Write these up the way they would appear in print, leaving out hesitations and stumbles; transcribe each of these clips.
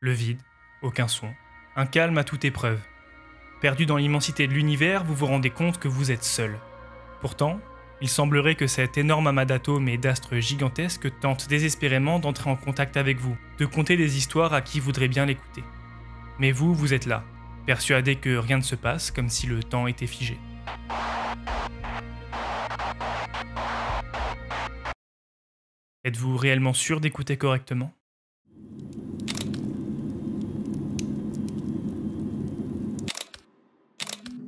Le vide, aucun son, un calme à toute épreuve. Perdu dans l'immensité de l'univers, vous vous rendez compte que vous êtes seul. Pourtant, il semblerait que cet énorme amas d'atomes et d'astres gigantesques tente désespérément d'entrer en contact avec vous, de conter des histoires à qui voudrait bien l'écouter. Mais vous, vous êtes là, persuadé que rien ne se passe, comme si le temps était figé. Êtes-vous réellement sûr d'écouter correctement ?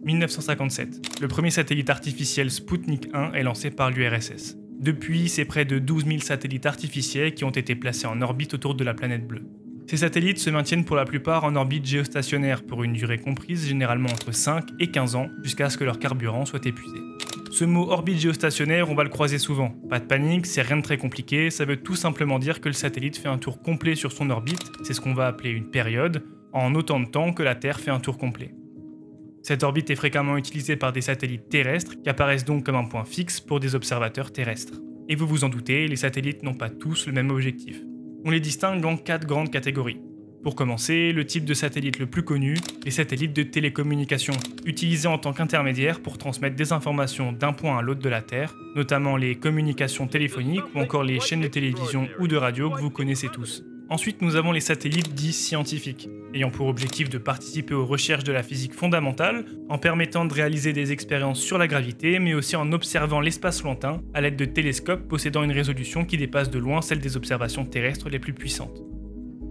« 1957. Le premier satellite artificiel Sputnik 1 est lancé par l'URSS. Depuis, c'est près de 12 000 satellites artificiels qui ont été placés en orbite autour de la planète bleue. Ces satellites se maintiennent pour la plupart en orbite géostationnaire pour une durée comprise généralement entre 5 et 15 ans jusqu'à ce que leur carburant soit épuisé. Ce mot orbite géostationnaire, on va le croiser souvent. Pas de panique, c'est rien de très compliqué, ça veut tout simplement dire que le satellite fait un tour complet sur son orbite, c'est ce qu'on va appeler une période, en autant de temps que la Terre fait un tour complet. Cette orbite est fréquemment utilisée par des satellites terrestres qui apparaissent donc comme un point fixe pour des observateurs terrestres. Et vous vous en doutez, les satellites n'ont pas tous le même objectif. On les distingue en 4 grandes catégories. Pour commencer, le type de satellite le plus connu, les satellites de télécommunication, utilisés en tant qu'intermédiaires pour transmettre des informations d'un point à l'autre de la Terre, notamment les communications téléphoniques ou encore les chaînes de télévision ou de radio que vous connaissez tous. Ensuite, nous avons les satellites dits scientifiques, ayant pour objectif de participer aux recherches de la physique fondamentale, en permettant de réaliser des expériences sur la gravité, mais aussi en observant l'espace lointain à l'aide de télescopes possédant une résolution qui dépasse de loin celle des observations terrestres les plus puissantes.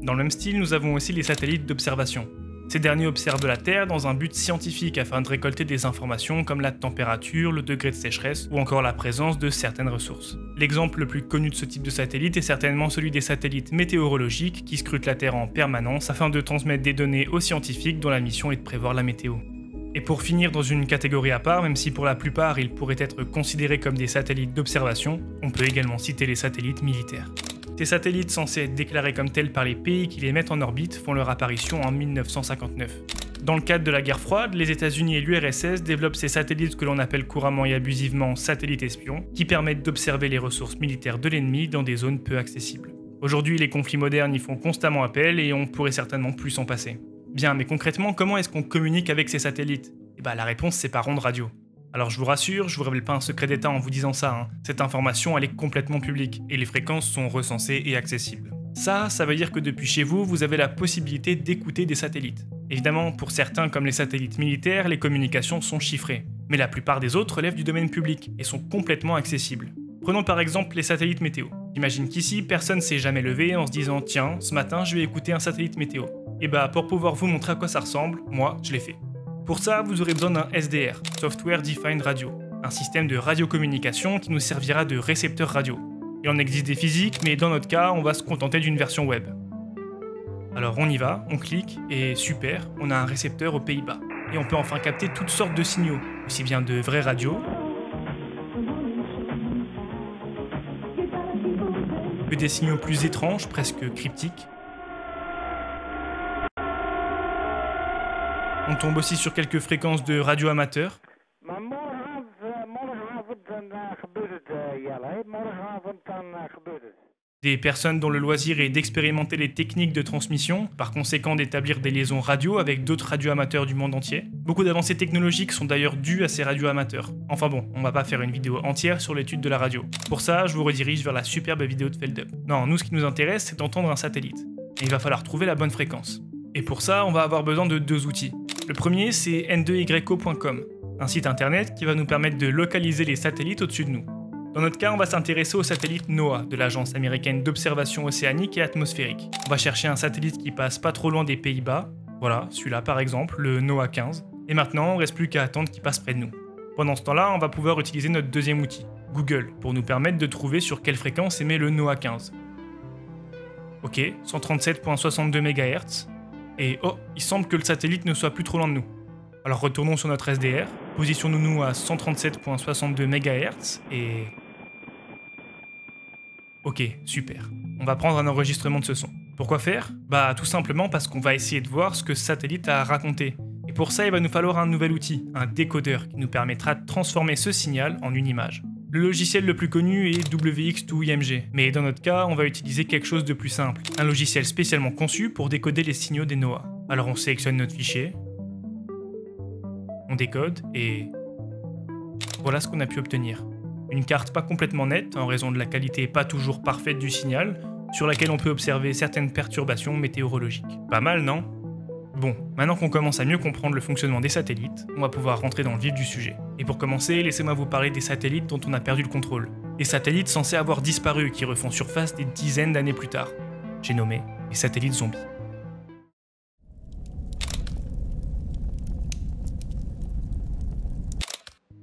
Dans le même style, nous avons aussi les satellites d'observation. Ces derniers observent la Terre dans un but scientifique afin de récolter des informations comme la température, le degré de sécheresse ou encore la présence de certaines ressources. L'exemple le plus connu de ce type de satellite est certainement celui des satellites météorologiques qui scrutent la Terre en permanence afin de transmettre des données aux scientifiques dont la mission est de prévoir la météo. Et pour finir dans une catégorie à part, même si pour la plupart ils pourraient être considérés comme des satellites d'observation, on peut également citer les satellites militaires. Ces satellites censés être déclarés comme tels par les pays qui les mettent en orbite font leur apparition en 1959. Dans le cadre de la guerre froide, les États-Unis et l'URSS développent ces satellites que l'on appelle couramment et abusivement satellites espions, qui permettent d'observer les ressources militaires de l'ennemi dans des zones peu accessibles. Aujourd'hui, les conflits modernes y font constamment appel et on pourrait certainement plus s'en passer. Bien, mais concrètement, comment est-ce qu'on communique avec ces satellites ? La réponse c'est par ondes radio. Alors je vous rassure, je vous révèle pas un secret d'État en vous disant ça, Cette information elle est complètement publique, et les fréquences sont recensées et accessibles. Ça veut dire que depuis chez vous, vous avez la possibilité d'écouter des satellites. Évidemment, pour certains comme les satellites militaires, les communications sont chiffrées, mais la plupart des autres relèvent du domaine public et sont complètement accessibles. Prenons par exemple les satellites météo. J'imagine qu'ici, personne s'est jamais levé en se disant « Tiens, ce matin je vais écouter un satellite météo ». Et pour pouvoir vous montrer à quoi ça ressemble, moi je l'ai fait. Pour ça, vous aurez besoin d'un SDR, Software Defined Radio, un système de radiocommunication qui nous servira de récepteur radio. Il en existe des physiques, mais dans notre cas, on va se contenter d'une version web. Alors on y va, on clique, et super, on a un récepteur aux Pays-Bas. Et on peut enfin capter toutes sortes de signaux, aussi bien de vraies radios, que des signaux plus étranges, presque cryptiques. On tombe aussi sur quelques fréquences de radio amateurs. Des personnes dont le loisir est d'expérimenter les techniques de transmission, par conséquent d'établir des liaisons radio avec d'autres radioamateurs du monde entier. Beaucoup d'avancées technologiques sont d'ailleurs dues à ces radioamateurs. Enfin bon, on va pas faire une vidéo entière sur l'étude de la radio. Pour ça, je vous redirige vers la superbe vidéo de Feldup. Non, nous ce qui nous intéresse, c'est d'entendre un satellite. Et il va falloir trouver la bonne fréquence. Et pour ça, on va avoir besoin de 2 outils. Le premier, c'est n2yco.com, un site internet qui va nous permettre de localiser les satellites au-dessus de nous. Dans notre cas, on va s'intéresser au satellite NOAA de l'Agence américaine d'observation océanique et atmosphérique. On va chercher un satellite qui passe pas trop loin des Pays-Bas, voilà, celui-là par exemple, le NOAA 15. Et maintenant, on reste plus qu'à attendre qu'il passe près de nous. Pendant ce temps-là, on va pouvoir utiliser notre deuxième outil, Google, pour nous permettre de trouver sur quelle fréquence émet le NOAA 15. Ok, 137.62 MHz. Et oh, il semble que le satellite ne soit plus trop loin de nous. Alors retournons sur notre SDR, positionnons-nous à 137.62 MHz et... Ok, super. On va prendre un enregistrement de ce son. Pourquoi faire ? Tout simplement parce qu'on va essayer de voir ce que ce satellite a raconté. Et pour ça, il va nous falloir un nouvel outil, un décodeur, qui nous permettra de transformer ce signal en une image. Le logiciel le plus connu est WX2IMG, mais dans notre cas, on va utiliser quelque chose de plus simple, un logiciel spécialement conçu pour décoder les signaux des NOAA. Alors on sélectionne notre fichier, on décode et voilà ce qu'on a pu obtenir. Une carte pas complètement nette en raison de la qualité pas toujours parfaite du signal, sur laquelle on peut observer certaines perturbations météorologiques. Pas mal, non ? Bon, maintenant qu'on commence à mieux comprendre le fonctionnement des satellites, on va pouvoir rentrer dans le vif du sujet. Et pour commencer, laissez-moi vous parler des satellites dont on a perdu le contrôle. Des satellites censés avoir disparu qui refont surface des dizaines d'années plus tard. J'ai nommé les satellites zombies.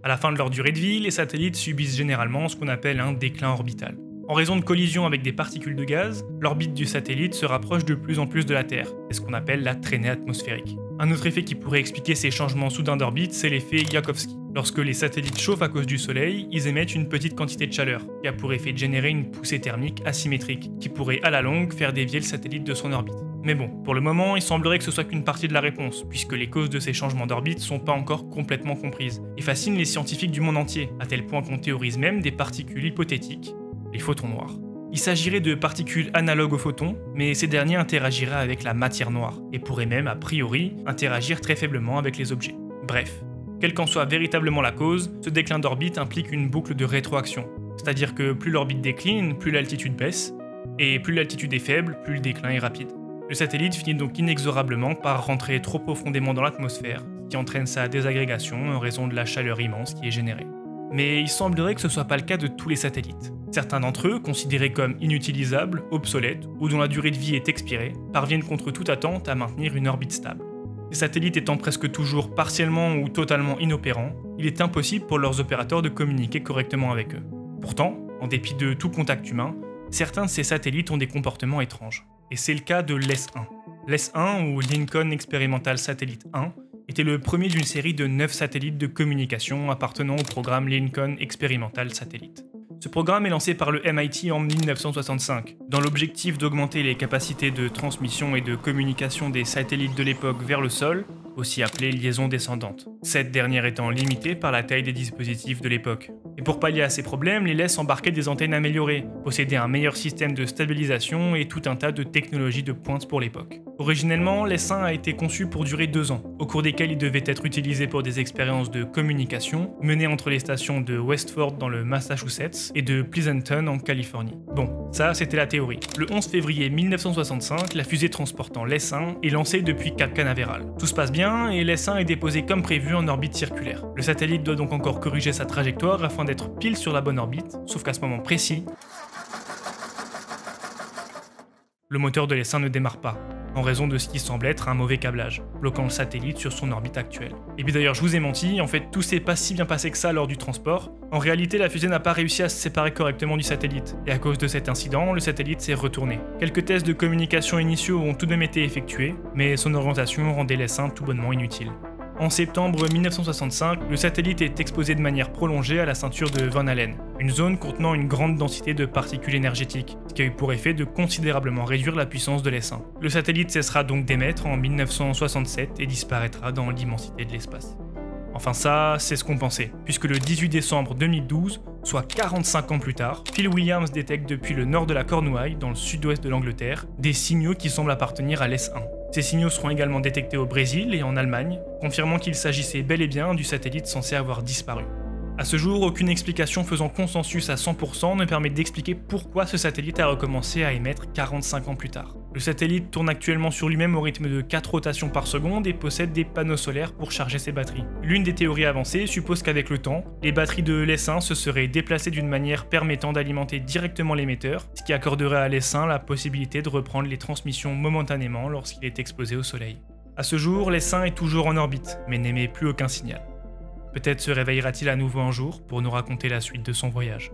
À la fin de leur durée de vie, les satellites subissent généralement ce qu'on appelle un déclin orbital. En raison de collisions avec des particules de gaz, l'orbite du satellite se rapproche de plus en plus de la Terre. C'est ce qu'on appelle la traînée atmosphérique. Un autre effet qui pourrait expliquer ces changements soudains d'orbite, c'est l'effet Yarkovsky. Lorsque les satellites chauffent à cause du Soleil, ils émettent une petite quantité de chaleur, qui a pour effet de générer une poussée thermique asymétrique, qui pourrait à la longue faire dévier le satellite de son orbite. Mais bon, pour le moment, il semblerait que ce soit qu'une partie de la réponse, puisque les causes de ces changements d'orbite sont pas encore complètement comprises, et fascinent les scientifiques du monde entier, à tel point qu'on théorise même des particules hypothétiques, les photons noirs. Il s'agirait de particules analogues aux photons, mais ces derniers interagiraient avec la matière noire, et pourraient même, a priori, interagir très faiblement avec les objets. Bref, quelle qu'en soit véritablement la cause, ce déclin d'orbite implique une boucle de rétroaction, c'est-à-dire que plus l'orbite décline, plus l'altitude baisse, et plus l'altitude est faible, plus le déclin est rapide. Le satellite finit donc inexorablement par rentrer trop profondément dans l'atmosphère, ce qui entraîne sa désagrégation en raison de la chaleur immense qui est générée. Mais il semblerait que ce soit pas le cas de tous les satellites. Certains d'entre eux, considérés comme inutilisables, obsolètes ou dont la durée de vie est expirée, parviennent contre toute attente à maintenir une orbite stable. Ces satellites étant presque toujours partiellement ou totalement inopérants, il est impossible pour leurs opérateurs de communiquer correctement avec eux. Pourtant, en dépit de tout contact humain, certains de ces satellites ont des comportements étranges. Et c'est le cas de l'ES-1. L'ES-1, ou Lincoln Experimental Satellite 1, était le premier d'une série de 9 satellites de communication appartenant au programme Lincoln Experimental Satellite. Ce programme est lancé par le MIT en 1965, dans l'objectif d'augmenter les capacités de transmission et de communication des satellites de l'époque vers le sol, aussi appelée liaison descendante, cette dernière étant limitée par la taille des dispositifs de l'époque. Et pour pallier à ces problèmes, les LES embarquaient des antennes améliorées, possédaient un meilleur système de stabilisation et tout un tas de technologies de pointe pour l'époque. Originellement, l'ES-1 a été conçu pour durer 2 ans, au cours desquels il devait être utilisé pour des expériences de communication menées entre les stations de Westford dans le Massachusetts et de Pleasanton en Californie. Bon, ça c'était la théorie. Le 11 février 1965, la fusée transportant l'ES-1 est lancée depuis Cap Canaveral. Tout se passe bien et l'ES-1 est déposé comme prévu en orbite circulaire. Le satellite doit donc encore corriger sa trajectoire afin d'être pile sur la bonne orbite, sauf qu'à ce moment précis, le moteur de l'ES-1 ne démarre pas, en raison de ce qui semble être un mauvais câblage, bloquant le satellite sur son orbite actuelle. Et puis d'ailleurs, je vous ai menti, en fait tout s'est pas si bien passé que ça lors du transport. En réalité, la fusée n'a pas réussi à se séparer correctement du satellite, et à cause de cet incident, le satellite s'est retourné. Quelques tests de communication initiaux ont tout de même été effectués, mais son orientation rendait l'ES-1 tout bonnement inutile. En septembre 1965, le satellite est exposé de manière prolongée à la ceinture de Van Allen, une zone contenant une grande densité de particules énergétiques, ce qui a eu pour effet de considérablement réduire la puissance de l'ES-1. Le satellite cessera donc d'émettre en 1967 et disparaîtra dans l'immensité de l'espace. Enfin ça, c'est ce qu'on pensait, puisque le 18 décembre 2012, soit 45 ans plus tard, Phil Williams détecte depuis le nord de la Cornouaille, dans le sud-ouest de l'Angleterre, des signaux qui semblent appartenir à l'ES-1. Ces signaux seront également détectés au Brésil et en Allemagne, confirmant qu'il s'agissait bel et bien du satellite censé avoir disparu. A ce jour, aucune explication faisant consensus à 100% ne permet d'expliquer pourquoi ce satellite a recommencé à émettre 45 ans plus tard. Le satellite tourne actuellement sur lui-même au rythme de 4 rotations par seconde et possède des panneaux solaires pour charger ses batteries. L'une des théories avancées suppose qu'avec le temps, les batteries de l'ES-1 se seraient déplacées d'une manière permettant d'alimenter directement l'émetteur, ce qui accorderait à l'ES-1 la possibilité de reprendre les transmissions momentanément lorsqu'il est exposé au soleil. A ce jour, l'ES-1 est toujours en orbite, mais n'émet plus aucun signal. Peut-être se réveillera-t-il à nouveau un jour pour nous raconter la suite de son voyage.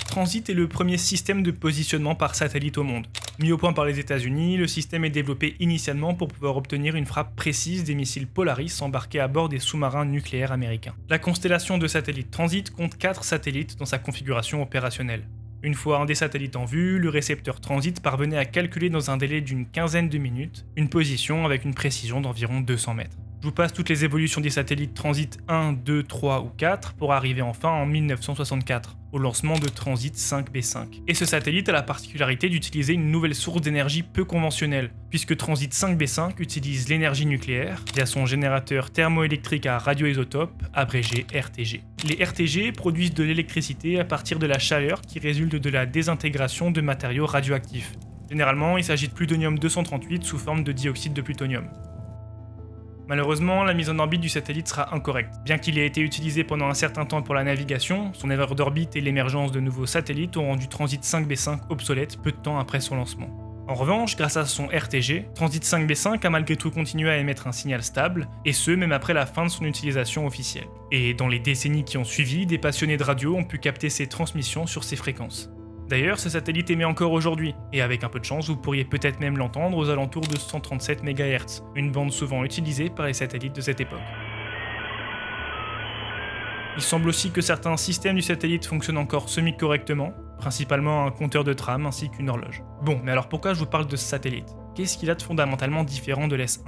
Transit est le premier système de positionnement par satellite au monde. Mis au point par les États-Unis, le système est développé initialement pour pouvoir obtenir une frappe précise des missiles Polaris embarqués à bord des sous-marins nucléaires américains. La constellation de satellites Transit compte 4 satellites dans sa configuration opérationnelle. Une fois un des satellites en vue, le récepteur transit parvenait à calculer dans un délai d'une quinzaine de minutes une position avec une précision d'environ 200 mètres. Je vous passe toutes les évolutions des satellites Transit 1, 2, 3 ou 4 pour arriver enfin en 1964, au lancement de Transit 5B5. Et ce satellite a la particularité d'utiliser une nouvelle source d'énergie peu conventionnelle, puisque Transit 5B5 utilise l'énergie nucléaire via son générateur thermoélectrique à radioisotope, abrégé RTG. Les RTG produisent de l'électricité à partir de la chaleur qui résulte de la désintégration de matériaux radioactifs. Généralement, il s'agit de plutonium-238 sous forme de dioxyde de plutonium. Malheureusement, la mise en orbite du satellite sera incorrecte. Bien qu'il ait été utilisé pendant un certain temps pour la navigation, son erreur d'orbite et l'émergence de nouveaux satellites ont rendu Transit 5B5 obsolète peu de temps après son lancement. En revanche, grâce à son RTG, Transit 5B5 a malgré tout continué à émettre un signal stable, et ce même après la fin de son utilisation officielle. Et dans les décennies qui ont suivi, des passionnés de radio ont pu capter ses transmissions sur ces fréquences. D'ailleurs, ce satellite émet encore aujourd'hui, et avec un peu de chance, vous pourriez peut-être même l'entendre aux alentours de 137 MHz, une bande souvent utilisée par les satellites de cette époque. Il semble aussi que certains systèmes du satellite fonctionnent encore semi-correctement, principalement un compteur de trame ainsi qu'une horloge. Bon, mais alors pourquoi je vous parle de ce satellite? Qu'est-ce qu'il a de fondamentalement différent de l'S1?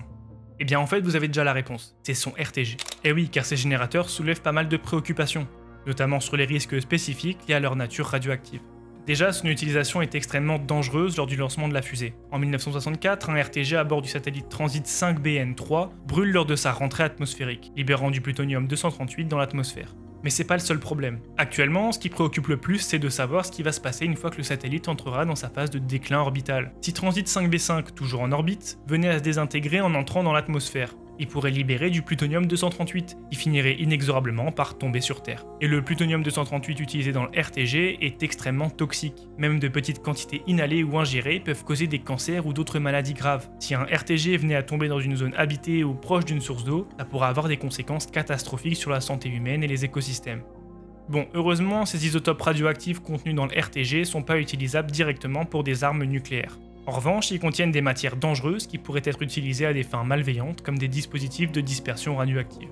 Eh bien en fait, vous avez déjà la réponse, c'est son RTG. Eh oui, car ces générateurs soulèvent pas mal de préoccupations, notamment sur les risques spécifiques liés à leur nature radioactive. Déjà, son utilisation est extrêmement dangereuse lors du lancement de la fusée. En 1964, un RTG à bord du satellite Transit 5BN3 brûle lors de sa rentrée atmosphérique, libérant du plutonium-238 dans l'atmosphère. Mais c'est pas le seul problème. Actuellement, ce qui préoccupe le plus, c'est de savoir ce qui va se passer une fois que le satellite entrera dans sa phase de déclin orbital. Si Transit 5B5, toujours en orbite, venait à se désintégrer en entrant dans l'atmosphère, il pourrait libérer du plutonium-238, qui finirait inexorablement par tomber sur Terre. Et le plutonium-238 utilisé dans le RTG est extrêmement toxique. Même de petites quantités inhalées ou ingérées peuvent causer des cancers ou d'autres maladies graves. Si un RTG venait à tomber dans une zone habitée ou proche d'une source d'eau, ça pourrait avoir des conséquences catastrophiques sur la santé humaine et les écosystèmes. Bon, heureusement, ces isotopes radioactifs contenus dans le RTG sont pas utilisables directement pour des armes nucléaires. En revanche, ils contiennent des matières dangereuses qui pourraient être utilisées à des fins malveillantes comme des dispositifs de dispersion radioactive.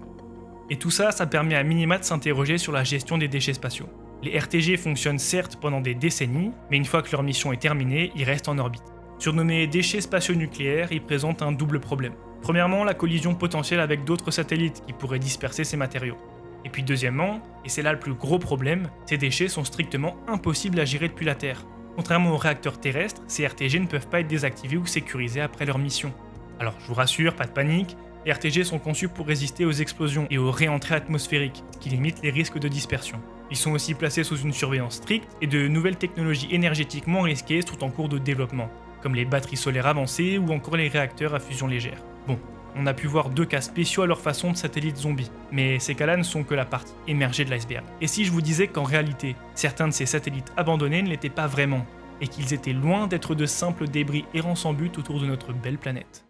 Et tout ça, ça permet à minima de s'interroger sur la gestion des déchets spatiaux. Les RTG fonctionnent certes pendant des décennies, mais une fois que leur mission est terminée, ils restent en orbite. Surnommés déchets spatiaux nucléaires, ils présentent un double problème. Premièrement, la collision potentielle avec d'autres satellites qui pourraient disperser ces matériaux. Et puis deuxièmement, et c'est là le plus gros problème, ces déchets sont strictement impossibles à gérer depuis la Terre. Contrairement aux réacteurs terrestres, ces RTG ne peuvent pas être désactivés ou sécurisés après leur mission. Alors je vous rassure, pas de panique, les RTG sont conçus pour résister aux explosions et aux réentrées atmosphériques, ce qui limite les risques de dispersion. Ils sont aussi placés sous une surveillance stricte et de nouvelles technologies énergétiquement risquées sont en cours de développement, comme les batteries solaires avancées ou encore les réacteurs à fusion légère. Bon, on a pu voir deux cas spéciaux à leur façon de satellites zombies, mais ces cas-là ne sont que la partie émergée de l'iceberg. Et si je vous disais qu'en réalité, certains de ces satellites abandonnés ne l'étaient pas vraiment, et qu'ils étaient loin d'être de simples débris errants sans but autour de notre belle planète?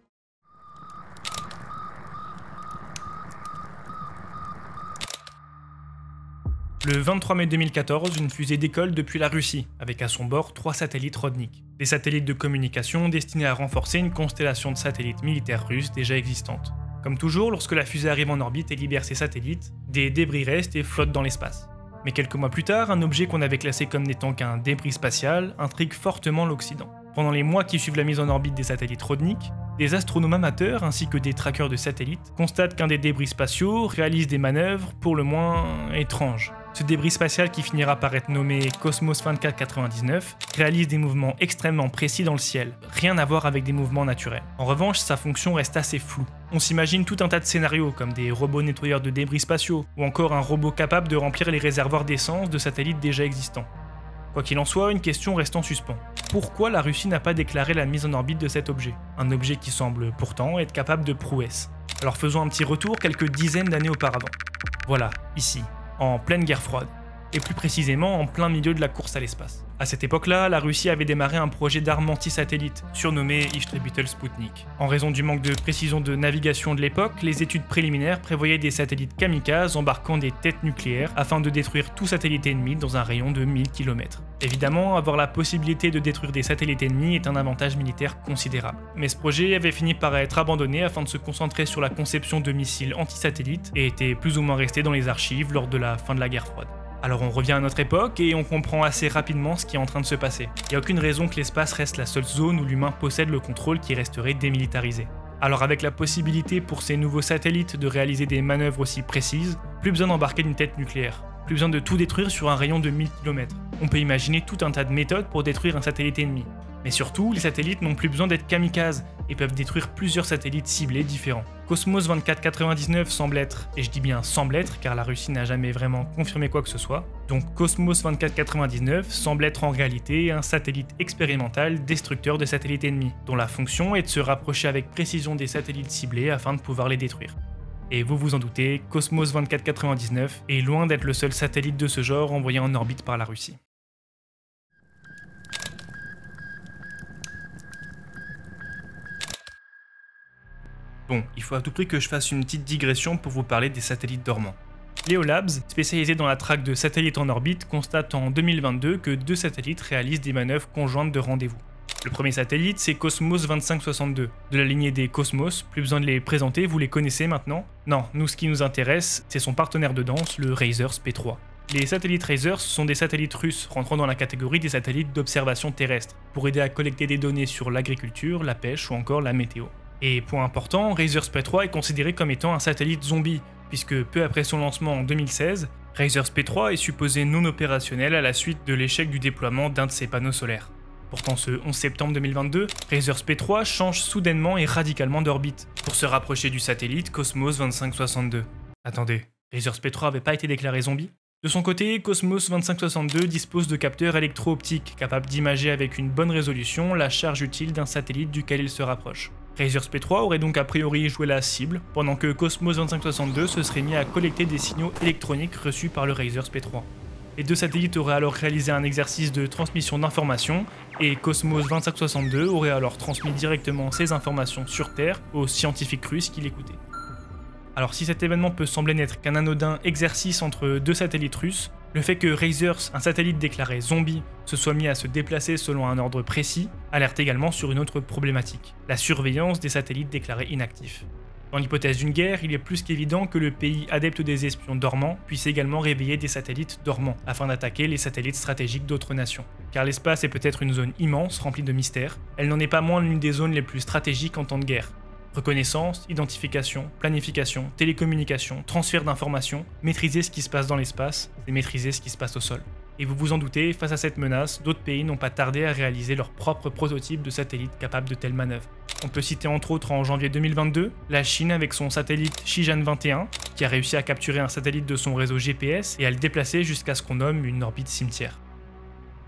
Le 23 mai 2014, une fusée décolle depuis la Russie, avec à son bord 3 satellites Rodnik. Des satellites de communication destinés à renforcer une constellation de satellites militaires russes déjà existantes. Comme toujours, lorsque la fusée arrive en orbite et libère ses satellites, des débris restent et flottent dans l'espace. Mais quelques mois plus tard, un objet qu'on avait classé comme n'étant qu'un débris spatial intrigue fortement l'Occident. Pendant les mois qui suivent la mise en orbite des satellites Rodnik, des astronomes amateurs ainsi que des trackers de satellites constatent qu'un des débris spatiaux réalise des manœuvres pour le moins étranges. Ce débris spatial, qui finira par être nommé Cosmos 2499, réalise des mouvements extrêmement précis dans le ciel, rien à voir avec des mouvements naturels. En revanche, sa fonction reste assez floue. On s'imagine tout un tas de scénarios, comme des robots nettoyeurs de débris spatiaux, ou encore un robot capable de remplir les réservoirs d'essence de satellites déjà existants. Quoi qu'il en soit, une question reste en suspens. Pourquoi la Russie n'a pas déclaré la mise en orbite de cet objet? Un objet qui semble pourtant être capable de prouesses. Alors faisons un petit retour quelques dizaines d'années auparavant. Voilà, ici, en pleine guerre froide, et plus précisément en plein milieu de la course à l'espace. À cette époque-là, la Russie avait démarré un projet d'arme anti-satellite, surnommé Istrebitel Sputnik. En raison du manque de précision de navigation de l'époque, les études préliminaires prévoyaient des satellites kamikazes embarquant des têtes nucléaires afin de détruire tout satellite ennemi dans un rayon de 1000 km. Évidemment, avoir la possibilité de détruire des satellites ennemis est un avantage militaire considérable. Mais ce projet avait fini par être abandonné afin de se concentrer sur la conception de missiles anti-satellites et était plus ou moins resté dans les archives lors de la fin de la guerre froide. Alors on revient à notre époque et on comprend assez rapidement ce qui est en train de se passer. Il n'y a aucune raison que l'espace reste la seule zone où l'humain possède le contrôle qui resterait démilitarisé. Alors avec la possibilité pour ces nouveaux satellites de réaliser des manœuvres aussi précises, plus besoin d'embarquer d'une tête nucléaire. Plus besoin de tout détruire sur un rayon de 1000 km. On peut imaginer tout un tas de méthodes pour détruire un satellite ennemi. Mais surtout, les satellites n'ont plus besoin d'être kamikazes et peuvent détruire plusieurs satellites ciblés différents. Cosmos 2499 semble être, et je dis bien semble être car la Russie n'a jamais vraiment confirmé quoi que ce soit, donc Cosmos 2499 semble être en réalité un satellite expérimental destructeur de satellites ennemis, dont la fonction est de se rapprocher avec précision des satellites ciblés afin de pouvoir les détruire. Et vous vous en doutez, Cosmos 2499 est loin d'être le seul satellite de ce genre envoyé en orbite par la Russie. Bon, il faut à tout prix que je fasse une petite digression pour vous parler des satellites dormants. Leo Labs, spécialisé dans la traque de satellites en orbite, constate en 2022 que 2 satellites réalisent des manœuvres conjointes de rendez-vous. Le premier satellite, c'est Cosmos 2562, de la lignée des Cosmos, plus besoin de les présenter, vous les connaissez maintenant. Non, nous ce qui nous intéresse, c'est son partenaire de danse, le Razars P3. Les satellites Razars sont des satellites russes rentrant dans la catégorie des satellites d'observation terrestre, pour aider à collecter des données sur l'agriculture, la pêche ou encore la météo. Et point important, Razars P3 est considéré comme étant un satellite zombie, puisque peu après son lancement en 2016, Razars P3 est supposé non opérationnel à la suite de l'échec du déploiement d'un de ses panneaux solaires. Pourtant ce 11 septembre 2022, Razars P3 change soudainement et radicalement d'orbite, pour se rapprocher du satellite Cosmos 2562. Attendez, Razars P3 avait pas été déclaré zombie ? De son côté, Cosmos 2562 dispose de capteurs électro-optiques capables d'imager avec une bonne résolution la charge utile d'un satellite duquel il se rapproche. Razars P3 aurait donc a priori joué la cible, pendant que Cosmos 2562 se serait mis à collecter des signaux électroniques reçus par le Razars P3. Les 2 satellites auraient alors réalisé un exercice de transmission d'informations, et Cosmos 2562 aurait alors transmis directement ces informations sur Terre aux scientifiques russes qui l'écoutaient. Alors si cet événement peut sembler n'être qu'un anodin exercice entre 2 satellites russes, le fait que Razars, un satellite déclaré zombie, se soit mis à se déplacer selon un ordre précis, alerte également sur une autre problématique, la surveillance des satellites déclarés inactifs. Dans l'hypothèse d'une guerre, il est plus qu'évident que le pays adepte des espions dormants puisse également réveiller des satellites dormants, afin d'attaquer les satellites stratégiques d'autres nations. Car l'espace est peut-être une zone immense, remplie de mystères, elle n'en est pas moins l'une des zones les plus stratégiques en temps de guerre. Reconnaissance, identification, planification, télécommunication, transfert d'informations, maîtriser ce qui se passe dans l'espace, c'est maîtriser ce qui se passe au sol. Et vous vous en doutez, face à cette menace, d'autres pays n'ont pas tardé à réaliser leur propre prototype de satellite capable de telles manœuvres. On peut citer entre autres en janvier 2022, la Chine avec son satellite Shijian 21, qui a réussi à capturer un satellite de son réseau GPS et à le déplacer jusqu'à ce qu'on nomme une orbite cimetière.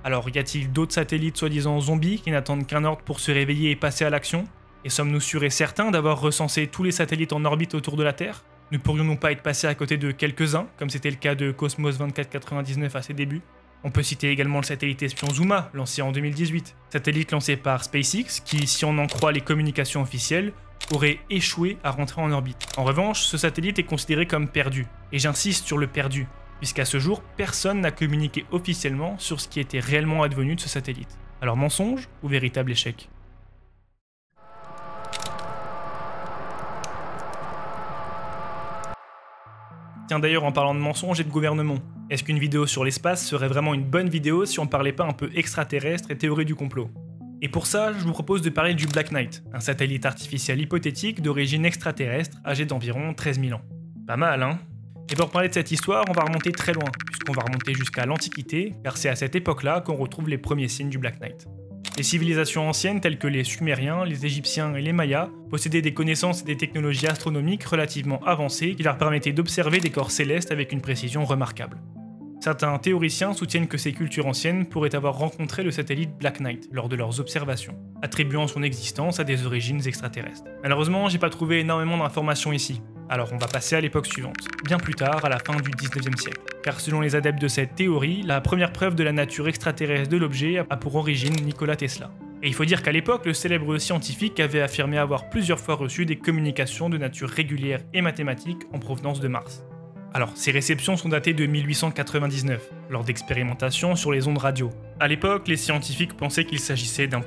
Alors y a-t-il d'autres satellites soi-disant zombies qui n'attendent qu'un ordre pour se réveiller et passer à l'action ? Et sommes-nous sûrs et certains d'avoir recensé tous les satellites en orbite autour de la Terre ? Ne pourrions-nous pas être passés à côté de quelques-uns, comme c'était le cas de Cosmos 2499 à ses débuts ? On peut citer également le satellite espion Zuma, lancé en 2018. Satellite lancé par SpaceX, qui, si on en croit les communications officielles, aurait échoué à rentrer en orbite. En revanche, ce satellite est considéré comme perdu. Et j'insiste sur le perdu, puisqu'à ce jour, personne n'a communiqué officiellement sur ce qui était réellement advenu de ce satellite. Alors mensonge ou véritable échec ? Tiens d'ailleurs en parlant de mensonges et de gouvernement, est-ce qu'une vidéo sur l'espace serait vraiment une bonne vidéo si on parlait pas un peu extraterrestre et théorie du complot ? Et pour ça, je vous propose de parler du Black Knight, un satellite artificiel hypothétique d'origine extraterrestre âgé d'environ 13 000 ans. Pas mal, hein ? Et pour parler de cette histoire, on va remonter très loin, puisqu'on va remonter jusqu'à l'Antiquité, car c'est à cette époque-là qu'on retrouve les premiers signes du Black Knight. Les civilisations anciennes telles que les Sumériens, les Égyptiens et les Mayas possédaient des connaissances et des technologies astronomiques relativement avancées qui leur permettaient d'observer des corps célestes avec une précision remarquable. Certains théoriciens soutiennent que ces cultures anciennes pourraient avoir rencontré le satellite Black Knight lors de leurs observations, attribuant son existence à des origines extraterrestres. Malheureusement, j'ai pas trouvé énormément d'informations ici. Alors on va passer à l'époque suivante, bien plus tard, à la fin du 19e siècle. Car selon les adeptes de cette théorie, la première preuve de la nature extraterrestre de l'objet a pour origine Nikola Tesla. Et il faut dire qu'à l'époque, le célèbre scientifique avait affirmé avoir plusieurs fois reçu des communications de nature régulière et mathématique en provenance de Mars. Alors, ces réceptions sont datées de 1899, lors d'expérimentations sur les ondes radio. À l'époque, les scientifiques pensaient qu'il s'agissait d'un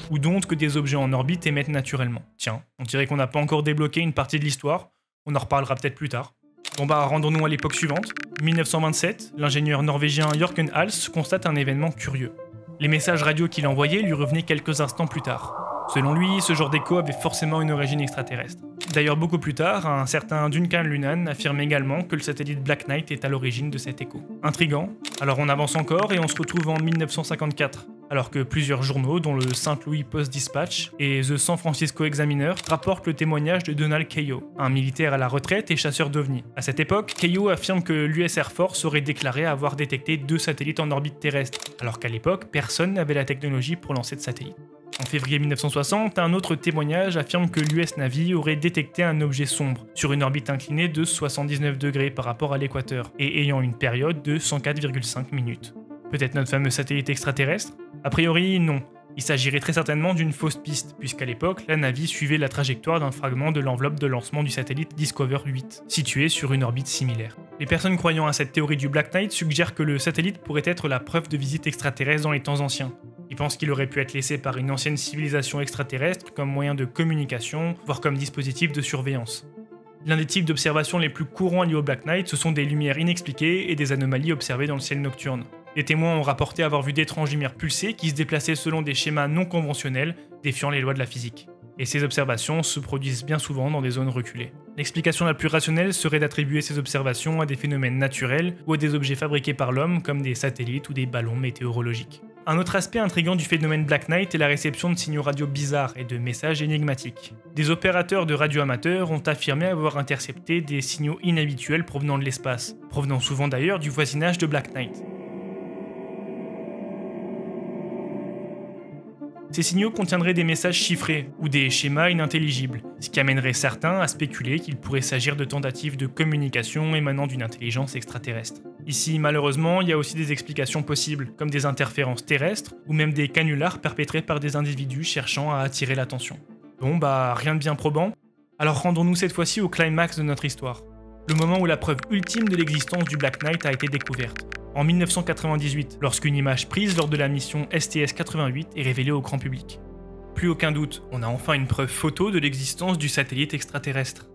ou d'ondes que des objets en orbite émettent naturellement. Tiens, on dirait qu'on n'a pas encore débloqué une partie de l'histoire. On en reparlera peut-être plus tard. Bon bah rendons-nous à l'époque suivante. 1927, l'ingénieur norvégien Jørgen Hals constate un événement curieux. Les messages radio qu'il envoyait lui revenaient quelques instants plus tard. Selon lui, ce genre d'écho avait forcément une origine extraterrestre. D'ailleurs, beaucoup plus tard, un certain Duncan Lunan affirme également que le satellite Black Knight est à l'origine de cet écho. Intriguant. Alors on avance encore et on se retrouve en 1954, alors que plusieurs journaux, dont le St. Louis Post-Dispatch et The San Francisco Examiner, rapportent le témoignage de Donald Kayo, un militaire à la retraite et chasseur d'ovnis. À cette époque, Kayo affirme que l'US Air Force aurait déclaré avoir détecté 2 satellites en orbite terrestre, alors qu'à l'époque, personne n'avait la technologie pour lancer de satellites. En février 1960, un autre témoignage affirme que l'US Navy aurait détecté un objet sombre sur une orbite inclinée de 79 degrés par rapport à l'équateur et ayant une période de 104,5 minutes. Peut-être notre fameux satellite extraterrestre? A priori, non. Il s'agirait très certainement d'une fausse piste, puisqu'à l'époque, la Navy suivait la trajectoire d'un fragment de l'enveloppe de lancement du satellite Discover 8, situé sur une orbite similaire. Les personnes croyant à cette théorie du Black Knight suggèrent que le satellite pourrait être la preuve de visite extraterrestre dans les temps anciens. Ils pensent qu'il aurait pu être laissé par une ancienne civilisation extraterrestre comme moyen de communication, voire comme dispositif de surveillance. L'un des types d'observations les plus courants liés au Black Knight, ce sont des lumières inexpliquées et des anomalies observées dans le ciel nocturne. Les témoins ont rapporté avoir vu d'étranges lumières pulsées qui se déplaçaient selon des schémas non conventionnels, défiant les lois de la physique. Et ces observations se produisent bien souvent dans des zones reculées. L'explication la plus rationnelle serait d'attribuer ces observations à des phénomènes naturels ou à des objets fabriqués par l'homme comme des satellites ou des ballons météorologiques. Un autre aspect intriguant du phénomène Black Knight est la réception de signaux radio bizarres et de messages énigmatiques. Des opérateurs de radio amateurs ont affirmé avoir intercepté des signaux inhabituels provenant de l'espace, provenant souvent d'ailleurs du voisinage de Black Knight. Ces signaux contiendraient des messages chiffrés ou des schémas inintelligibles, ce qui amènerait certains à spéculer qu'il pourrait s'agir de tentatives de communication émanant d'une intelligence extraterrestre. Ici, malheureusement, il y a aussi des explications possibles, comme des interférences terrestres ou même des canulars perpétrés par des individus cherchant à attirer l'attention. Bon bah, rien de bien probant. Alors rendons-nous cette fois-ci au climax de notre histoire. Le moment où la preuve ultime de l'existence du Black Knight a été découverte. En 1998, lorsqu'une image prise lors de la mission STS-88 est révélée au grand public. Plus aucun doute, on a enfin une preuve photo de l'existence du satellite extraterrestre.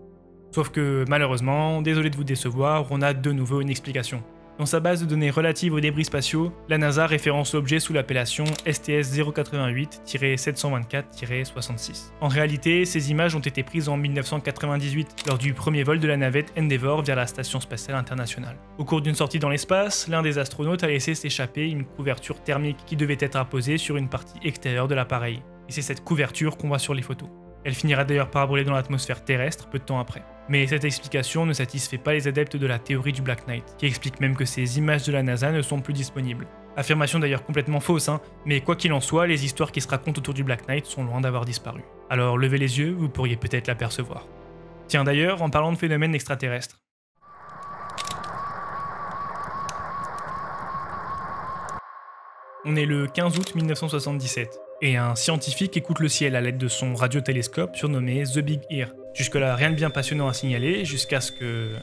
Sauf que, malheureusement, désolé de vous décevoir, on a de nouveau une explication. Dans sa base de données relative aux débris spatiaux, la NASA référence l'objet sous l'appellation STS-088-724-66. En réalité, ces images ont été prises en 1998, lors du premier vol de la navette Endeavour vers la Station Spatiale Internationale. Au cours d'une sortie dans l'espace, l'un des astronautes a laissé s'échapper une couverture thermique qui devait être apposée sur une partie extérieure de l'appareil. Et c'est cette couverture qu'on voit sur les photos. Elle finira d'ailleurs par brûler dans l'atmosphère terrestre peu de temps après. Mais cette explication ne satisfait pas les adeptes de la théorie du Black Knight, qui explique même que ces images de la NASA ne sont plus disponibles. Affirmation d'ailleurs complètement fausse, mais quoi qu'il en soit, les histoires qui se racontent autour du Black Knight sont loin d'avoir disparu. Alors levez les yeux, vous pourriez peut-être l'apercevoir. Tiens d'ailleurs, en parlant de phénomènes extraterrestres. On est le 15 août 1977. Et un scientifique écoute le ciel à l'aide de son radiotélescope surnommé The Big Ear. Jusque-là, rien de bien passionnant à signaler, jusqu'à ce que...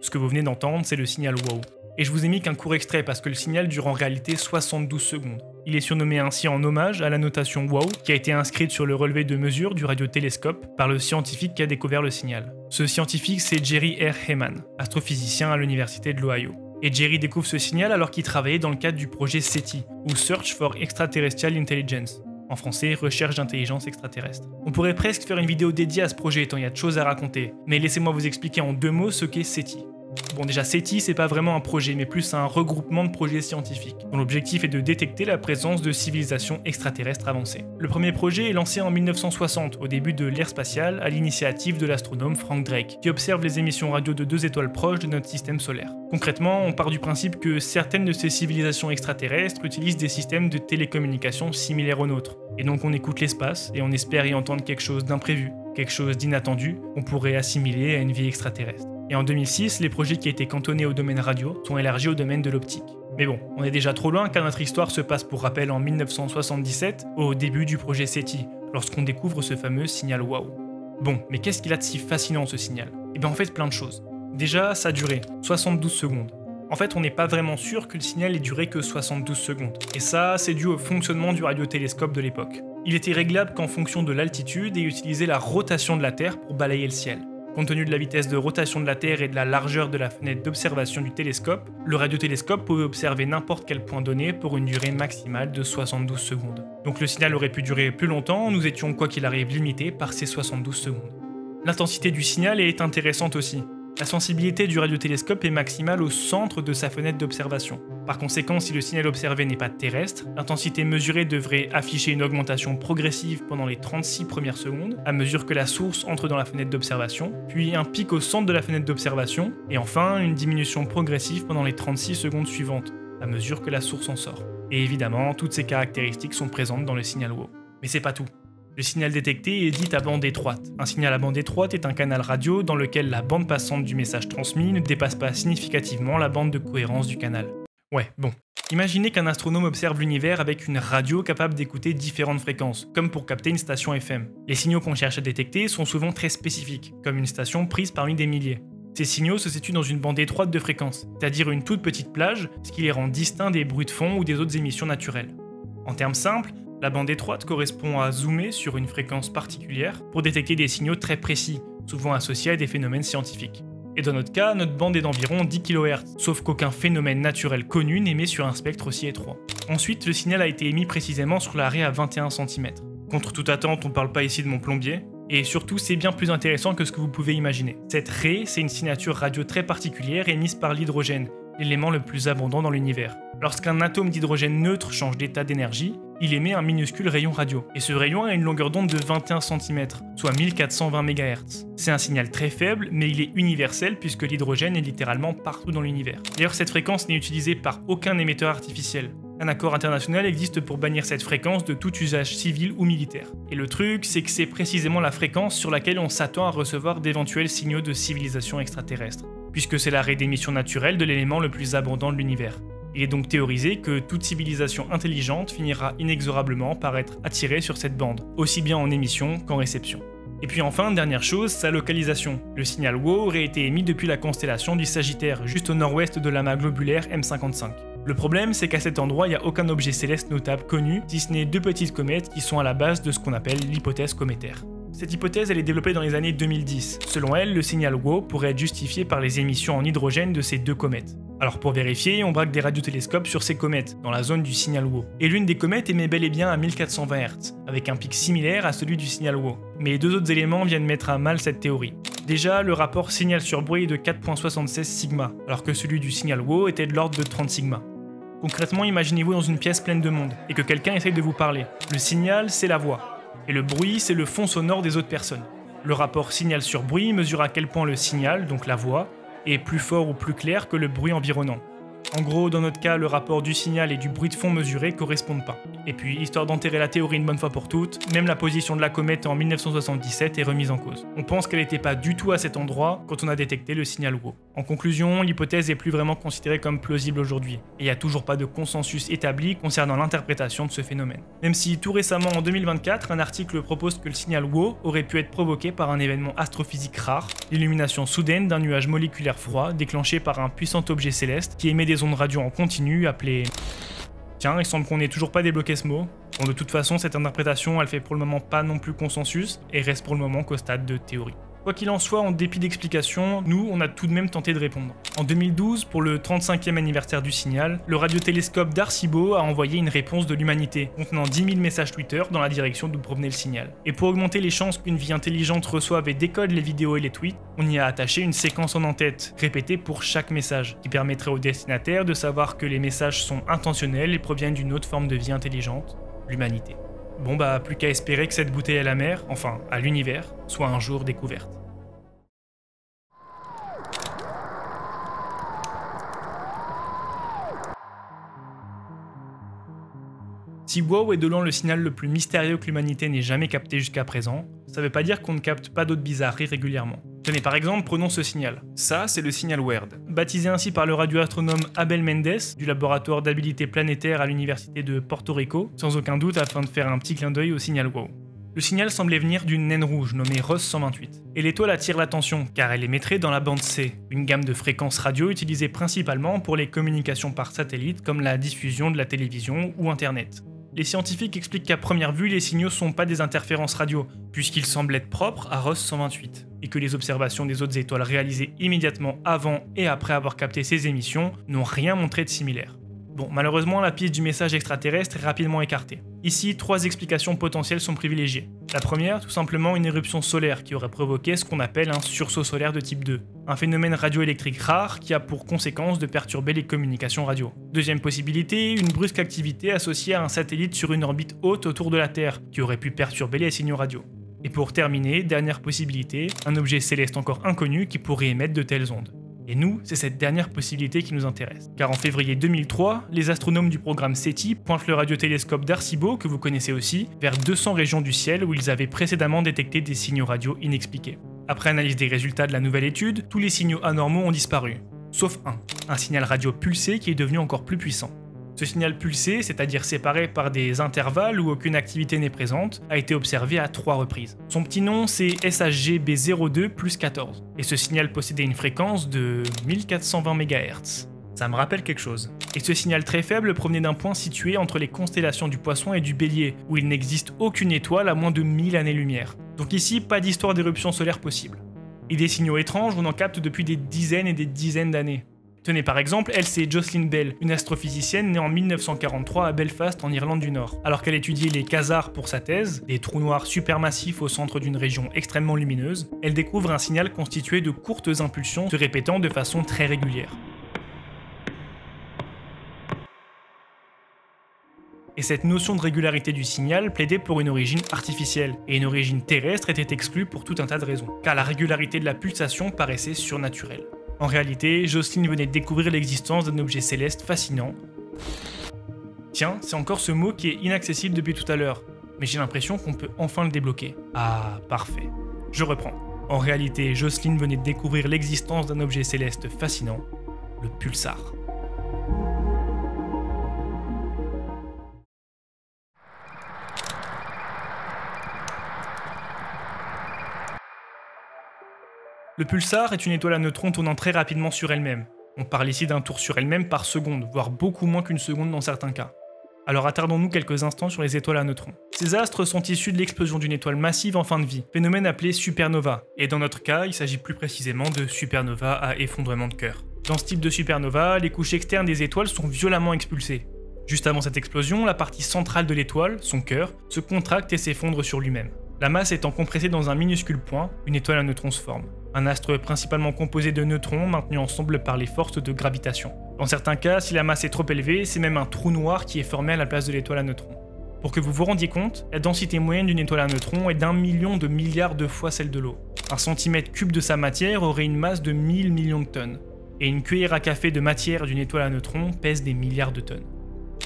Ce que vous venez d'entendre, c'est le signal WOW. Et je vous ai mis qu'un court extrait parce que le signal dure en réalité 72 secondes. Il est surnommé ainsi en hommage à la notation WOW qui a été inscrite sur le relevé de mesure du radiotélescope par le scientifique qui a découvert le signal. Ce scientifique, c'est Jerry R. Heyman, astrophysicien à l'université de l'Ohio. Et Jerry découvre ce signal alors qu'il travaillait dans le cadre du projet SETI, ou Search for Extraterrestrial Intelligence. En français, recherche d'intelligence extraterrestre. On pourrait presque faire une vidéo dédiée à ce projet tant il y a de choses à raconter, mais laissez-moi vous expliquer en 2 mots ce qu'est SETI. Bon déjà SETI c'est pas vraiment un projet mais plus un regroupement de projets scientifiques dont l'objectif est de détecter la présence de civilisations extraterrestres avancées. Le premier projet est lancé en 1960 au début de l'ère spatiale à l'initiative de l'astronome Frank Drake qui observe les émissions radio de 2 étoiles proches de notre système solaire. Concrètement, on part du principe que certaines de ces civilisations extraterrestres utilisent des systèmes de télécommunication similaires aux nôtres. Et donc on écoute l'espace et on espère y entendre quelque chose d'imprévu, quelque chose d'inattendu qu'on pourrait assimiler à une vie extraterrestre. Et en 2006, les projets qui étaient cantonnés au domaine radio sont élargis au domaine de l'optique. Mais bon, on est déjà trop loin car notre histoire se passe pour rappel en 1977, au début du projet SETI, lorsqu'on découvre ce fameux signal WOW. Bon, mais qu'est-ce qu'il a de si fascinant ce signal? Eh bien en fait plein de choses. Déjà, sa durée, 72 secondes. En fait, on n'est pas vraiment sûr que le signal ait duré que 72 secondes. Et ça, c'est dû au fonctionnement du radiotélescope de l'époque. Il était réglable qu'en fonction de l'altitude et utilisait la rotation de la Terre pour balayer le ciel. Compte tenu de la vitesse de rotation de la Terre et de la largeur de la fenêtre d'observation du télescope, le radiotélescope pouvait observer n'importe quel point donné pour une durée maximale de 72 secondes. Donc le signal aurait pu durer plus longtemps, nous étions quoi qu'il arrive limités par ces 72 secondes. L'intensité du signal est intéressante aussi. La sensibilité du radiotélescope est maximale au centre de sa fenêtre d'observation. Par conséquent, si le signal observé n'est pas terrestre, l'intensité mesurée devrait afficher une augmentation progressive pendant les 36 premières secondes, à mesure que la source entre dans la fenêtre d'observation, puis un pic au centre de la fenêtre d'observation, et enfin une diminution progressive pendant les 36 secondes suivantes, à mesure que la source en sort. Et évidemment, toutes ces caractéristiques sont présentes dans le signal WOW. Mais c'est pas tout. Le signal détecté est dit à bande étroite. Un signal à bande étroite est un canal radio dans lequel la bande passante du message transmis ne dépasse pas significativement la bande de cohérence du canal. Ouais, bon. Imaginez qu'un astronome observe l'univers avec une radio capable d'écouter différentes fréquences, comme pour capter une station FM. Les signaux qu'on cherche à détecter sont souvent très spécifiques, comme une station prise parmi des milliers. Ces signaux se situent dans une bande étroite de fréquences, c'est-à-dire une toute petite plage, ce qui les rend distincts des bruits de fond ou des autres émissions naturelles. En termes simples, la bande étroite correspond à zoomer sur une fréquence particulière pour détecter des signaux très précis, souvent associés à des phénomènes scientifiques. Et dans notre cas, notre bande est d'environ 10 kHz, sauf qu'aucun phénomène naturel connu n'émet sur un spectre aussi étroit. Ensuite, le signal a été émis précisément sur la raie à 21 cm. Contre toute attente, on parle pas ici de mon plombier, et surtout c'est bien plus intéressant que ce que vous pouvez imaginer. Cette raie, c'est une signature radio très particulière émise par l'hydrogène, l'élément le plus abondant dans l'univers. Lorsqu'un atome d'hydrogène neutre change d'état d'énergie, il émet un minuscule rayon radio. Et ce rayon a une longueur d'onde de 21 cm, soit 1420 MHz. C'est un signal très faible, mais il est universel puisque l'hydrogène est littéralement partout dans l'univers. D'ailleurs, cette fréquence n'est utilisée par aucun émetteur artificiel. Un accord international existe pour bannir cette fréquence de tout usage civil ou militaire. Et le truc, c'est que c'est précisément la fréquence sur laquelle on s'attend à recevoir d'éventuels signaux de civilisation extraterrestre, puisque c'est la raie d'émission naturelle de l'élément le plus abondant de l'univers. Il est donc théorisé que toute civilisation intelligente finira inexorablement par être attirée sur cette bande, aussi bien en émission qu'en réception. Et puis enfin, dernière chose, sa localisation. Le signal WOW aurait été émis depuis la constellation du Sagittaire, juste au nord-ouest de l'amas globulaire M55. Le problème, c'est qu'à cet endroit, il n'y a aucun objet céleste notable connu, si ce n'est deux petites comètes qui sont à la base de ce qu'on appelle l'hypothèse cométaire. Cette hypothèse, elle est développée dans les années 2010. Selon elle, le signal WOW pourrait être justifié par les émissions en hydrogène de ces deux comètes. Alors pour vérifier, on braque des radiotélescopes sur ces comètes, dans la zone du signal WOW. Et l'une des comètes émet bel et bien à 1420 Hz, avec un pic similaire à celui du signal WOW. Mais les deux autres éléments viennent mettre à mal cette théorie. Déjà, le rapport signal sur bruit est de 4,76 sigma, alors que celui du signal WOW était de l'ordre de 30 sigma. Concrètement, imaginez-vous dans une pièce pleine de monde, et que quelqu'un essaye de vous parler. Le signal, c'est la voix. Et le bruit, c'est le fond sonore des autres personnes. Le rapport signal sur bruit mesure à quel point le signal, donc la voix, est plus fort ou plus clair que le bruit environnant. En gros, dans notre cas, le rapport du signal et du bruit de fond mesuré correspondent pas. Et puis, histoire d'enterrer la théorie une bonne fois pour toutes, même la position de la comète en 1977 est remise en cause. On pense qu'elle n'était pas du tout à cet endroit quand on a détecté le signal WOW. En conclusion, l'hypothèse est plus vraiment considérée comme plausible aujourd'hui, et il n'y a toujours pas de consensus établi concernant l'interprétation de ce phénomène. Même si tout récemment, en 2024, un article propose que le signal WOW aurait pu être provoqué par un événement astrophysique rare, l'illumination soudaine d'un nuage moléculaire froid déclenché par un puissant objet céleste qui émet des ondes radio en continu appelées... Tiens, il semble qu'on n'ait toujours pas débloqué ce mot. Bon, de toute façon, cette interprétation, elle fait pour le moment pas non plus consensus, et reste pour le moment qu'au stade de théorie. Quoi qu'il en soit, en dépit d'explications, nous, on a tout de même tenté de répondre. En 2012, pour le 35e anniversaire du signal, le radiotélescope d'Arecibo a envoyé une réponse de l'humanité, contenant 10 000 messages Twitter dans la direction d'où provenait le signal. Et pour augmenter les chances qu'une vie intelligente reçoive et décode les vidéos et les tweets, on y a attaché une séquence en en-tête, répétée pour chaque message, qui permettrait au destinataire de savoir que les messages sont intentionnels et proviennent d'une autre forme de vie intelligente, l'humanité. Bon bah, plus qu'à espérer que cette bouteille à la mer, enfin à l'univers, soit un jour découverte. Si WOW est de loin le signal le plus mystérieux que l'humanité n'ait jamais capté jusqu'à présent, ça veut pas dire qu'on ne capte pas d'autres bizarreries régulièrement. Tenez par exemple, prenons ce signal. Ça, c'est le signal WEIRD, baptisé ainsi par le radioastronome Abel Mendes du laboratoire d'habilité planétaire à l'université de Porto Rico, sans aucun doute afin de faire un petit clin d'œil au signal WOW. Le signal semblait venir d'une naine rouge nommée Ross 128. Et l'étoile attire l'attention car elle émettrait dans la bande C, une gamme de fréquences radio utilisée principalement pour les communications par satellite comme la diffusion de la télévision ou Internet. Les scientifiques expliquent qu'à première vue, les signaux sont pas des interférences radio, puisqu'ils semblent être propres à Ross 128, et que les observations des autres étoiles réalisées immédiatement avant et après avoir capté ces émissions n'ont rien montré de similaire. Bon, malheureusement, la piste du message extraterrestre est rapidement écartée. Ici, 3 explications potentielles sont privilégiées. La première, tout simplement une éruption solaire qui aurait provoqué ce qu'on appelle un sursaut solaire de type 2, un phénomène radioélectrique rare qui a pour conséquence de perturber les communications radio. Deuxième possibilité, une brusque activité associée à un satellite sur une orbite haute autour de la Terre qui aurait pu perturber les signaux radio. Et pour terminer, dernière possibilité, un objet céleste encore inconnu qui pourrait émettre de telles ondes. Et nous, c'est cette dernière possibilité qui nous intéresse. Car en février 2003, les astronomes du programme SETI pointent le radiotélescope d'Arecibo, que vous connaissez aussi, vers 200 régions du ciel où ils avaient précédemment détecté des signaux radio inexpliqués. Après analyse des résultats de la nouvelle étude, tous les signaux anormaux ont disparu. Sauf un signal radio pulsé qui est devenu encore plus puissant. Ce signal pulsé, c'est-à-dire séparé par des intervalles où aucune activité n'est présente, a été observé à 3 reprises. Son petit nom, c'est SHG-B02 plus 14, et ce signal possédait une fréquence de 1420 MHz. Ça me rappelle quelque chose. Et ce signal très faible provenait d'un point situé entre les constellations du Poisson et du Bélier, où il n'existe aucune étoile à moins de 1000 années-lumière. Donc ici, pas d'histoire d'éruption solaire possible. Et des signaux étranges, on en capte depuis des dizaines et des dizaines d'années. Tenez par exemple, elle c'est Jocelyn Bell, une astrophysicienne née en 1943 à Belfast en Irlande du Nord. Alors qu'elle étudiait les quasars pour sa thèse, des trous noirs supermassifs au centre d'une région extrêmement lumineuse, elle découvre un signal constitué de courtes impulsions se répétant de façon très régulière. Et cette notion de régularité du signal plaidait pour une origine artificielle, et une origine terrestre était exclue pour tout un tas de raisons, car la régularité de la pulsation paraissait surnaturelle. En réalité, Jocelyn venait de découvrir l'existence d'un objet céleste fascinant. Tiens, c'est encore ce mot qui est inaccessible depuis tout à l'heure, mais j'ai l'impression qu'on peut enfin le débloquer. Ah, parfait. Je reprends. En réalité, Jocelyn venait de découvrir l'existence d'un objet céleste fascinant, le pulsar. Le pulsar est une étoile à neutrons tournant très rapidement sur elle-même. On parle ici d'un tour sur elle-même par seconde, voire beaucoup moins qu'une seconde dans certains cas. Alors attardons-nous quelques instants sur les étoiles à neutrons. Ces astres sont issus de l'explosion d'une étoile massive en fin de vie, phénomène appelé supernova, et dans notre cas, il s'agit plus précisément de supernova à effondrement de cœur. Dans ce type de supernova, les couches externes des étoiles sont violemment expulsées. Juste avant cette explosion, la partie centrale de l'étoile, son cœur, se contracte et s'effondre sur lui-même. La masse étant compressée dans un minuscule point, une étoile à neutrons se forme. Un astre principalement composé de neutrons maintenus ensemble par les forces de gravitation. Dans certains cas, si la masse est trop élevée, c'est même un trou noir qui est formé à la place de l'étoile à neutrons. Pour que vous vous rendiez compte, la densité moyenne d'une étoile à neutrons est d'1 million de milliards de fois celle de l'eau. Un centimètre cube de sa matière aurait une masse de 1000 millions de tonnes. Et une cuillère à café de matière d'une étoile à neutrons pèse des milliards de tonnes.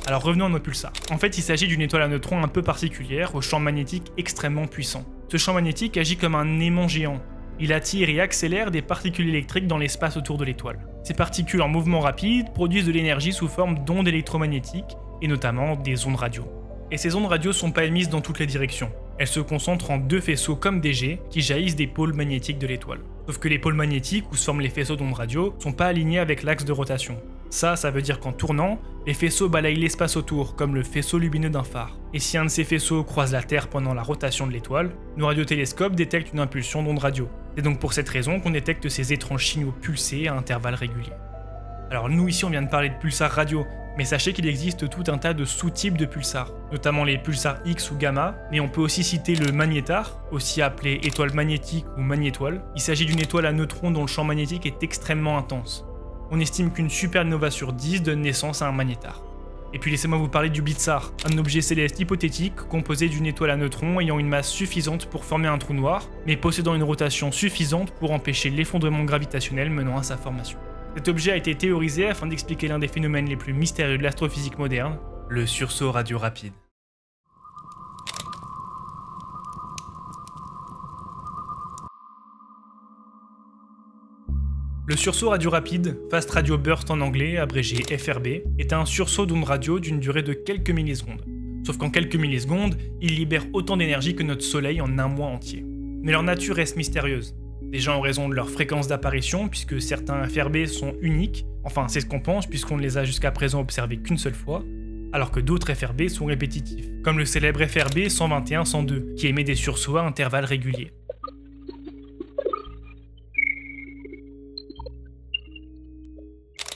Alors revenons à nos pulsars. En fait, il s'agit d'une étoile à neutrons un peu particulière, au champ magnétique extrêmement puissant. Ce champ magnétique agit comme un aimant géant. Il attire et accélère des particules électriques dans l'espace autour de l'étoile. Ces particules en mouvement rapide produisent de l'énergie sous forme d'ondes électromagnétiques, et notamment des ondes radio. Et ces ondes radio sont pas émises dans toutes les directions. Elles se concentrent en 2 faisceaux comme des jets qui jaillissent des pôles magnétiques de l'étoile. Sauf que les pôles magnétiques, où se forment les faisceaux d'ondes radio, sont pas alignés avec l'axe de rotation. Ça veut dire qu'en tournant, les faisceaux balayent l'espace autour, comme le faisceau lumineux d'un phare. Et si un de ces faisceaux croise la Terre pendant la rotation de l'étoile, nos radiotélescopes détectent une impulsion d'onde radio. C'est donc pour cette raison qu'on détecte ces étranges signaux pulsés à intervalles réguliers. Alors nous ici on vient de parler de pulsars radio, mais sachez qu'il existe tout un tas de sous-types de pulsars, notamment les pulsars X ou gamma, mais on peut aussi citer le magnétar, aussi appelé étoile magnétique ou magnétoile. Il s'agit d'une étoile à neutrons dont le champ magnétique est extrêmement intense. On estime qu'une supernova sur 10 donne naissance à un magnétar. Et puis laissez-moi vous parler du blizar, un objet céleste hypothétique composé d'une étoile à neutrons ayant une masse suffisante pour former un trou noir, mais possédant une rotation suffisante pour empêcher l'effondrement gravitationnel menant à sa formation. Cet objet a été théorisé afin d'expliquer l'un des phénomènes les plus mystérieux de l'astrophysique moderne, le sursaut radio rapide. Le sursaut radio rapide, Fast Radio Burst en anglais, abrégé FRB, est un sursaut d'onde radio d'une durée de quelques millisecondes. Sauf qu'en quelques millisecondes, ils libèrent autant d'énergie que notre soleil en un mois entier. Mais leur nature reste mystérieuse. Déjà en raison de leur fréquence d'apparition, puisque certains FRB sont uniques, enfin c'est ce qu'on pense puisqu'on ne les a jusqu'à présent observés qu'une seule fois, alors que d'autres FRB sont répétitifs, comme le célèbre FRB 121-102, qui émet des sursauts à intervalles réguliers.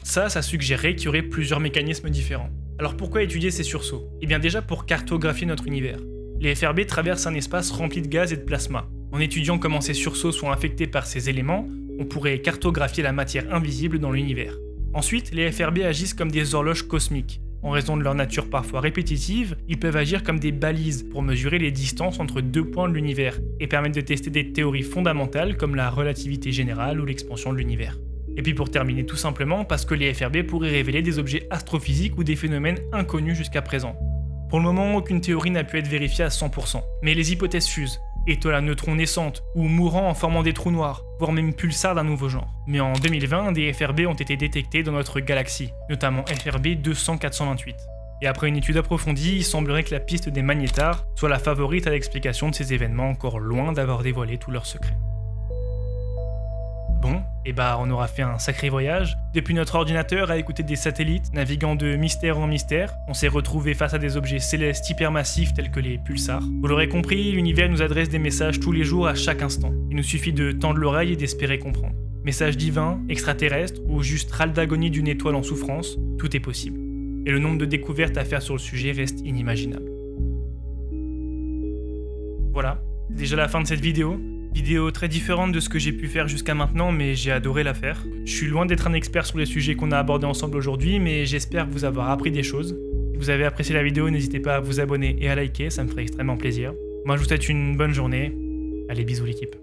Ça suggérerait qu'il y aurait plusieurs mécanismes différents. Alors pourquoi étudier ces sursauts? Eh bien déjà pour cartographier notre univers. Les FRB traversent un espace rempli de gaz et de plasma. En étudiant comment ces sursauts sont affectés par ces éléments, on pourrait cartographier la matière invisible dans l'univers. Ensuite, les FRB agissent comme des horloges cosmiques. En raison de leur nature parfois répétitive, ils peuvent agir comme des balises pour mesurer les distances entre deux points de l'univers et permettre de tester des théories fondamentales comme la relativité générale ou l'expansion de l'univers. Et puis pour terminer tout simplement parce que les FRB pourraient révéler des objets astrophysiques ou des phénomènes inconnus jusqu'à présent. Pour le moment, aucune théorie n'a pu être vérifiée à 100%, mais les hypothèses fusent. Étoiles à neutrons naissantes, ou mourant en formant des trous noirs, voire même pulsars d'un nouveau genre. Mais en 2020, des FRB ont été détectés dans notre galaxie, notamment FRB 200-428. Et après une étude approfondie, il semblerait que la piste des magnétars soit la favorite à l'explication de ces événements encore loin d'avoir dévoilé tous leurs secrets. Bon, et bah on aura fait un sacré voyage. Depuis notre ordinateur à écouter des satellites, naviguant de mystère en mystère, on s'est retrouvé face à des objets célestes hypermassifs tels que les pulsars. Vous l'aurez compris, l'univers nous adresse des messages tous les jours à chaque instant. Il nous suffit de tendre l'oreille et d'espérer comprendre. Messages divins, extraterrestres, ou juste râle d'agonie d'une étoile en souffrance, tout est possible. Et le nombre de découvertes à faire sur le sujet reste inimaginable. Voilà, c'est déjà la fin de cette vidéo. Vidéo très différente de ce que j'ai pu faire jusqu'à maintenant, mais j'ai adoré la faire. Je suis loin d'être un expert sur les sujets qu'on a abordés ensemble aujourd'hui, mais j'espère vous avoir appris des choses. Si vous avez apprécié la vidéo, n'hésitez pas à vous abonner et à liker, ça me ferait extrêmement plaisir. Moi je vous souhaite une bonne journée. Allez, bisous l'équipe.